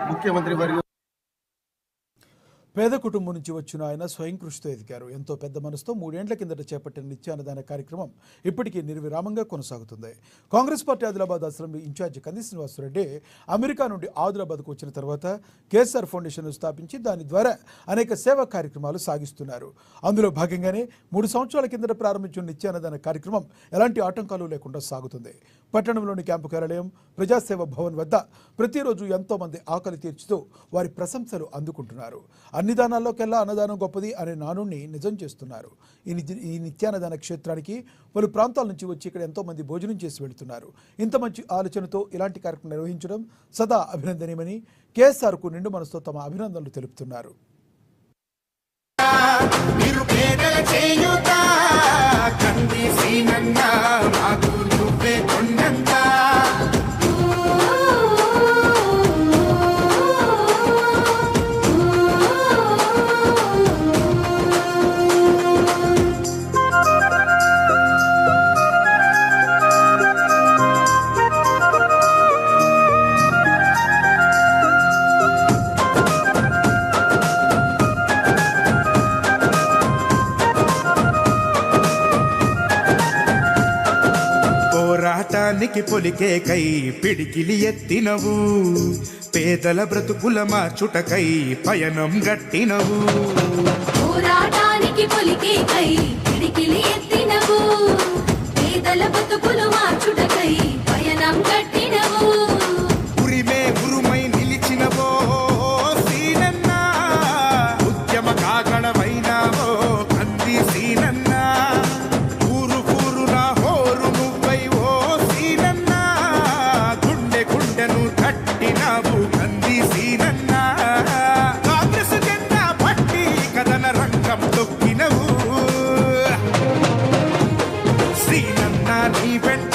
ముఖ్యమంత్రి వర్యులు పేద కుటుంబం నుంచి వచ్చిన ఆయన స్వయం కృషితో ఎదిగారు. ఎంతో పెద్ద మనసుతో 3 ఏళ్ల కిందట చేపట్టిన నిత్యాన్నదాన కార్యక్రమం ఇప్పటికీ నిర్విరామంగా కొనసాగుతుంది. Congress party Adilabad assembly incharge Kandi Srinivas Reddy America నుండి ఆదిలాబాద్కు వచ్చిన తర్వాత కేఎస్ఆర్ ఫౌండేషన్ను స్థాపించి దాని ద్వారా అనేక సేవా కార్యక్రమాలు సాగిస్తున్నారు. అందులో భాగంగానే 3 సంవత్సరాల కిందట ప్రారంభించిన నిత్యాన్నదాన కార్యక్రమం ఎలాంటి ఆటంకాలు లేకుండా సాగుతుంది. పట్టణంలోని క్యాంపు కార్యాలయం ప్రజాసేవ భవన్ వద్ద ప్రతిరోజు ఎంతో మంది ఆకలి తీర్చుతూ వారి ప్రశంసలు అందుకుంటున్నారు. అన్ని దానాల్లోకెల్లా అన్నదానం గొప్పది అనే నానుడిని నిజం చేస్తున్నారు. ఈ నిత్యాన్నదాన క్షేత్రానికి పలు ప్రాంతాల నుంచి వచ్చి ఇక్కడ ఎంతో మంది భోజనం చేసి వెళుతున్నారు. ఇంత మంచి ఆలోచనతో ఇలాంటి కార్యక్రమం నిర్వహించడం సదా అభినందనీయమని కేఎస్ఆర్కు నిండు మనసుతో తమ అభినందనలు తెలుపుతున్నారు. పోరాటానికి పొలికే కై పిడికిలి ఎత్తినవు, పేదల బ్రతుకుల మార్చుటకై పయనం గట్టినవు. పోరాటానికి పొలికే కై పిడికిలి ఎత్తినవు, పేదల బ్రతుకులు మార్చుటకై పయనం గట్టినవు. ఉరిమే ఉరుమై నిలిచినవో సీనన్నా, ఉద్యమ కాగడవైనావో కంది సీనన్నా. కాంగ్రెస్ జెండా పట్టి కథన రంగం తొక్కినవు సీనన్నా నీ వెంట